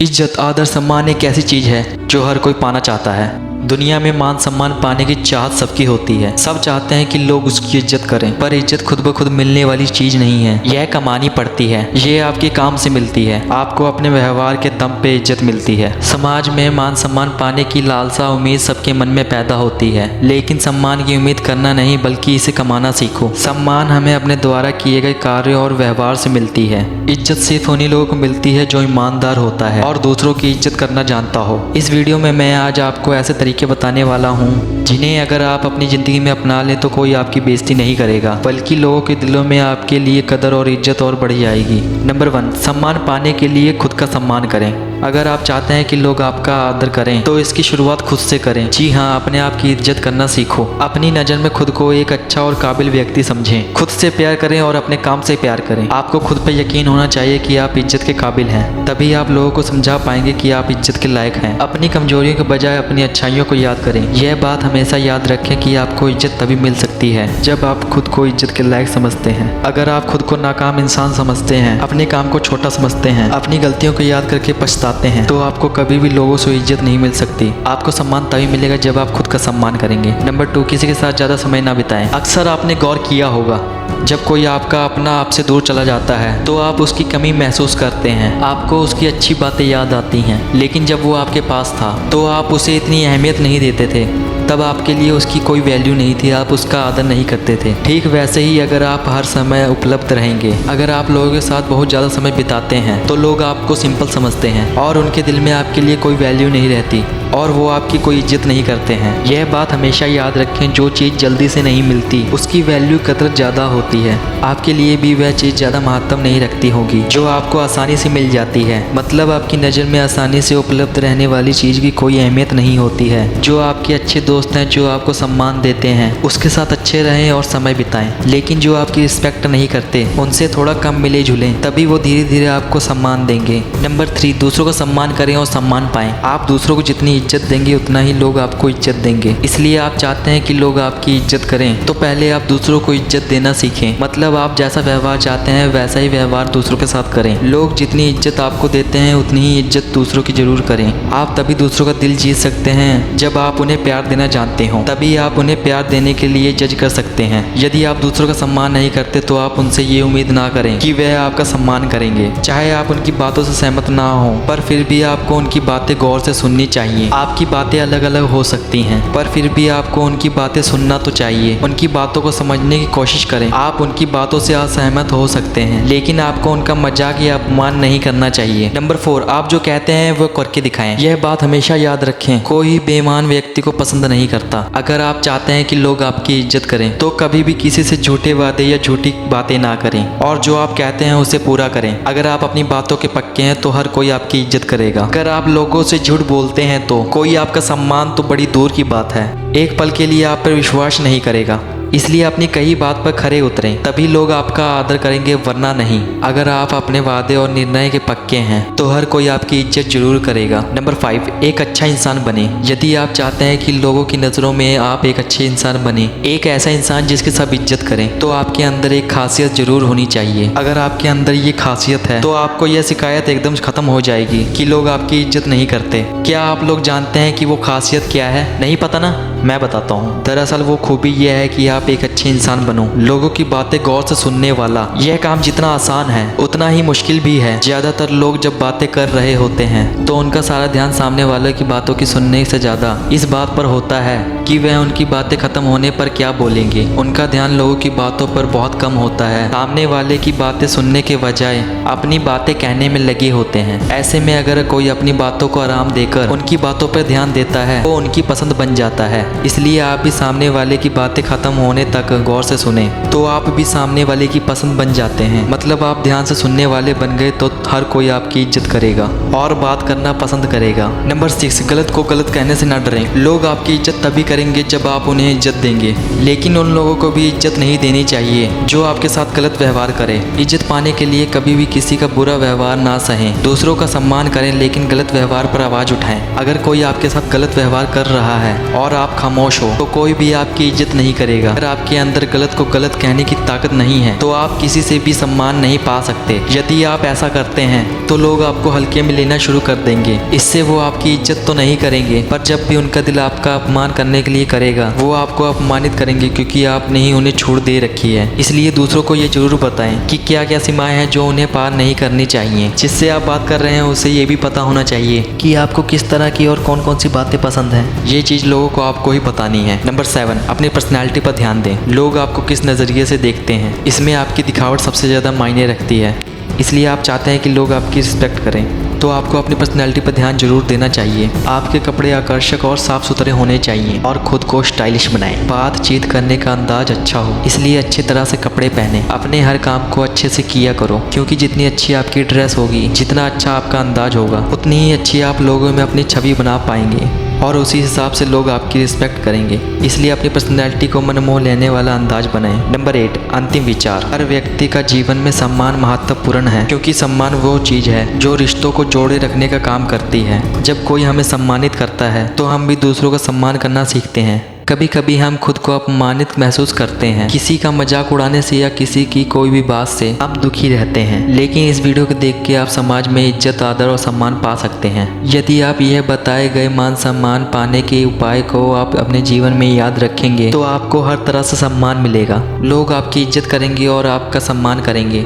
इज्जत, आदर, सम्मान एक ऐसी चीज है जो हर कोई पाना चाहता है। दुनिया में मान सम्मान पाने की चाहत सबकी होती है। सब चाहते हैं कि लोग उसकी इज्जत करें, पर इज्जत खुद ब खुद मिलने वाली चीज नहीं है। यह कमानी पड़ती है। ये आपके काम से मिलती है। आपको अपने व्यवहार के दम पे इज्जत मिलती है। समाज में मान सम्मान पाने की लालसा, उम्मीद सबके मन में पैदा होती है, लेकिन सम्मान की उम्मीद करना नहीं बल्कि इसे कमाना सीखो। सम्मान हमें अपने द्वारा किए गए कार्य और व्यवहार से मिलती है। इज्जत सिर्फ उन्हीं लोगों को मिलती है जो ईमानदार होता है और दूसरों की इज्जत करना जानता हो। इस वीडियो में मैं आज आपको ऐसे तरीके बताने वाला हूँ जिन्हें अगर आप अपनी ज़िंदगी में अपना लें तो कोई आपकी बेइज्जती नहीं करेगा, बल्कि लोगों के दिलों में आपके लिए कदर और इज्जत और बढ़ जाएगी। नंबर 1, सम्मान पाने के लिए खुद का सम्मान करें। अगर आप चाहते हैं कि लोग आपका आदर करें तो इसकी शुरुआत खुद से करें। जी हाँ, अपने आप की इज्जत करना सीखो। अपनी नज़र में खुद को एक अच्छा और काबिल व्यक्ति समझें। खुद से प्यार करें और अपने काम से प्यार करें। आपको खुद पर यकीन होना चाहिए कि आप इज्जत के काबिल हैं, तभी आप लोगों को समझा पाएंगे कि आप इज्जत के लायक हैं। अपनी कमजोरियों के बजाय अपनी अच्छाइयों को याद करें। यह बात हमेशा याद रखें कि आपको इज्जत तभी मिल सकती है जब आप खुद को इज्जत के लायक समझते हैं। अगर आप खुद को नाकाम इंसान समझते हैं, अपने काम को छोटा समझते हैं, अपनी गलतियों को याद करके पछताते हैं, तो आपको कभी भी लोगों से इज्जत नहीं मिल सकती। आपको सम्मान तभी मिलेगा जब आप खुद का सम्मान करेंगे। नंबर 2, किसी के साथ ज़्यादा समय ना बिताएं। अक्सर आपने गौर किया होगा, जब कोई आपका अपना आपसे दूर चला जाता है तो आप उसकी कमी महसूस करते हैं। आपको उसकी अच्छी बातें याद आती हैं, लेकिन जब वो आपके पास था तो आप उसे इतनी अहमियत नहीं देते थे। तब आपके लिए उसकी कोई वैल्यू नहीं थी, आप उसका आदर नहीं करते थे। ठीक वैसे ही अगर आप हर समय उपलब्ध रहेंगे, अगर आप लोगों के साथ बहुत ज़्यादा समय बिताते हैं, तो लोग आपको सिंपल समझते हैं और उनके दिल में आपके लिए कोई वैल्यू नहीं रहती और वो आपकी कोई इज्जत नहीं करते हैं। यह बात हमेशा याद रखें, जो चीज़ जल्दी से नहीं मिलती उसकी वैल्यू कदर ज़्यादा होती है। आपके लिए भी वह चीज़ ज़्यादा महत्व नहीं रखती होगी जो आपको आसानी से मिल जाती है। मतलब आपकी नज़र में आसानी से उपलब्ध रहने वाली चीज़ की कोई अहमियत नहीं होती है। जो आपके अच्छे दोस्त हैं, जो आपको सम्मान देते हैं, उसके साथ अच्छे रहें और समय बिताएं। लेकिन जो आपकी रिस्पेक्ट नहीं करते, उनसे थोड़ा कम मिले जुलें, तभी वो धीरे धीरे आपको सम्मान देंगे। नंबर 3, दूसरों का सम्मान करें और सम्मान पाएं। आप दूसरों को जितनी इज्जत देंगे उतना ही लोग आपको इज्जत देंगे। इसलिए आप चाहते हैं कि लोग आपकी इज्जत करें तो पहले आप दूसरों को इज्जत देना सीखें। मतलब आप जैसा व्यवहार चाहते हैं वैसा ही व्यवहार दूसरों के साथ करें। लोग जितनी इज्जत आपको देते हैं उतनी ही इज्जत दूसरों की जरूर करें। आप तभी दूसरों का दिल जीत सकते हैं जब आप उन्हें प्यार देना जानते हो, तभी आप उन्हें प्यार देने के लिए जज कर सकते हैं। यदि आप दूसरों का सम्मान नहीं करते तो आप उनसे ये उम्मीद ना करें कि वह आपका सम्मान करेंगे। चाहे आप उनकी बातों से सहमत ना हो, पर फिर भी आपको उनकी बातें गौर से सुननी चाहिए। आपकी बातें अलग अलग हो सकती हैं, पर फिर भी आपको उनकी बातें सुनना तो चाहिए। उनकी बातों को समझने की कोशिश करें। आप उनकी बातों से असहमत हो सकते हैं, लेकिन आपको उनका मजाक या अपमान नहीं करना चाहिए। नंबर 4, आप जो कहते हैं वो करके दिखाएं। यह बात हमेशा याद रखें, कोई बेईमान व्यक्ति को पसंद नहीं करता। अगर आप चाहते हैं कि लोग आपकी इज्जत करें तो कभी भी किसी से झूठे वादे या झूठी बातें ना करें और जो आप कहते हैं उसे पूरा करें। अगर आप अपनी बातों के पक्के हैं तो हर कोई आपकी इज्जत करेगा। अगर आप लोगों से झूठ बोलते हैं तो कोई आपका सम्मान तो बड़ी दूर की बात है, एक पल के लिए आप पर विश्वास नहीं करेगा। इसलिए अपनी कही बात पर खरे उतरें, तभी लोग आपका आदर करेंगे, वरना नहीं। अगर आप अपने वादे और निर्णय के पक्के हैं तो हर कोई आपकी इज्जत जरूर करेगा। नंबर 5, एक अच्छा इंसान बने। यदि आप चाहते हैं कि लोगों की नज़रों में आप एक अच्छे इंसान बने, एक ऐसा इंसान जिसकी सब इज्जत करें, तो आपके अंदर एक खासियत जरूर होनी चाहिए। अगर आपके अंदर ये खासियत है तो आपको यह शिकायत एकदम खत्म हो जाएगी कि लोग आपकी इज्जत नहीं करते। क्या आप लोग जानते हैं कि वो खासियत क्या है? नहीं पता ना? मैं बताता हूँ। दरअसल वो खूबी यह है कि आप एक अच्छे इंसान बनो, लोगों की बातें गौर से सुनने वाला। यह काम जितना आसान है उतना ही मुश्किल भी है। ज्यादातर लोग जब बातें कर रहे होते हैं तो उनका सारा ध्यान सामने वाले की बातों की सुनने से ज्यादा इस बात पर होता है कि वह उनकी बातें खत्म होने पर क्या बोलेंगे। उनका ध्यान लोगों की बातों पर बहुत कम होता है। सामने वाले की बातें सुनने के बजाय अपनी बातें कहने में लगे होते हैं। ऐसे में अगर कोई अपनी बातों को आराम देकर उनकी बातों पर ध्यान देता है तो उनकी पसंद बन जाता है। इसलिए आप भी सामने वाले की बातें खत्म होने तक गौर से सुने तो आप भी सामने वाले की पसंद बन जाते हैं। मतलब आप ध्यान से सुनने वाले बन गए तो हर कोई आपकी इज्जत करेगा और बात करना पसंद करेगा। नंबर 6, गलत को गलत कहने से ना डरें। लोग आपकी इज्जत तभी करेंगे करेंगे जब आप उन्हें इज्जत देंगे। लेकिन उन लोगों को भी इज्जत नहीं देनी चाहिए जो आपके साथ गलत व्यवहार करे। इज्जत पाने के लिए कभी भी किसी का बुरा व्यवहार ना सहें। दूसरों का सम्मान करें लेकिन गलत व्यवहार पर आवाज उठाएं। अगर कोई आपके साथ गलत व्यवहार कर रहा है और आप खामोश हो तो कोई भी आपकी इज्जत नहीं करेगा। अगर आपके अंदर गलत को गलत कहने की ताकत नहीं है तो आप किसी से भी सम्मान नहीं पा सकते। यदि आप ऐसा करते हैं तो लोग आपको हल्के में लेना शुरू कर देंगे। इससे वो आपकी इज्जत तो नहीं करेंगे, पर जब भी उनका दिल आपका अपमान करने के लिए करेगा वो आपको अपमानित करेंगे, क्योंकि आपने ही उन्हें छूट दे रखी है। इसलिए दूसरों को ये जरूर बताएं कि क्या क्या सीमाएं हैं जो उन्हें पार नहीं करनी चाहिए। जिससे आप बात कर रहे हैं उसे ये भी पता होना चाहिए कि आपको किस तरह की और कौन कौन सी बातें पसंद हैं। ये चीज़ लोगों को आपको ही बतानी है। नंबर 7, अपनी पर्सनैलिटी पर ध्यान दें। लोग आपको किस नज़रिए से देखते हैं, इसमें आपकी दिखावट सबसे ज़्यादा मायने रखती है। इसलिए आप चाहते हैं कि लोग आपकी रिस्पेक्ट करें तो आपको अपनी पर्सनैलिटी पर ध्यान जरूर देना चाहिए। आपके कपड़े आकर्षक और साफ सुथरे होने चाहिए और खुद को स्टाइलिश बनाएं। बातचीत करने का अंदाज अच्छा हो, इसलिए अच्छी तरह से कपड़े पहने। अपने हर काम को अच्छे से किया करो, क्योंकि जितनी अच्छी आपकी ड्रेस होगी, जितना अच्छा आपका अंदाज होगा, उतनी ही अच्छी आप लोगों में अपनी छवि बना पाएंगे और उसी हिसाब से लोग आपकी रिस्पेक्ट करेंगे। इसलिए अपनी पर्सनैलिटी को मनमोह लेने वाला अंदाज बनाएं। नंबर 8, अंतिम विचार। हर व्यक्ति का जीवन में सम्मान महत्वपूर्ण है, क्योंकि सम्मान वो चीज़ है जो रिश्तों को जोड़े रखने का काम करती है। जब कोई हमें सम्मानित करता है तो हम भी दूसरों का सम्मान करना सीखते हैं। कभी कभी हम खुद को अपमानित महसूस करते हैं, किसी का मजाक उड़ाने से या किसी की कोई भी बात से हम दुखी रहते हैं। लेकिन इस वीडियो को देख के आप समाज में इज्जत, आदर और सम्मान पा सकते हैं। यदि आप यह बताए गए मान सम्मान पाने के उपाय को आप अपने जीवन में याद रखेंगे तो आपको हर तरह से सम्मान मिलेगा। लोग आपकी इज्जत करेंगे और आपका सम्मान करेंगे।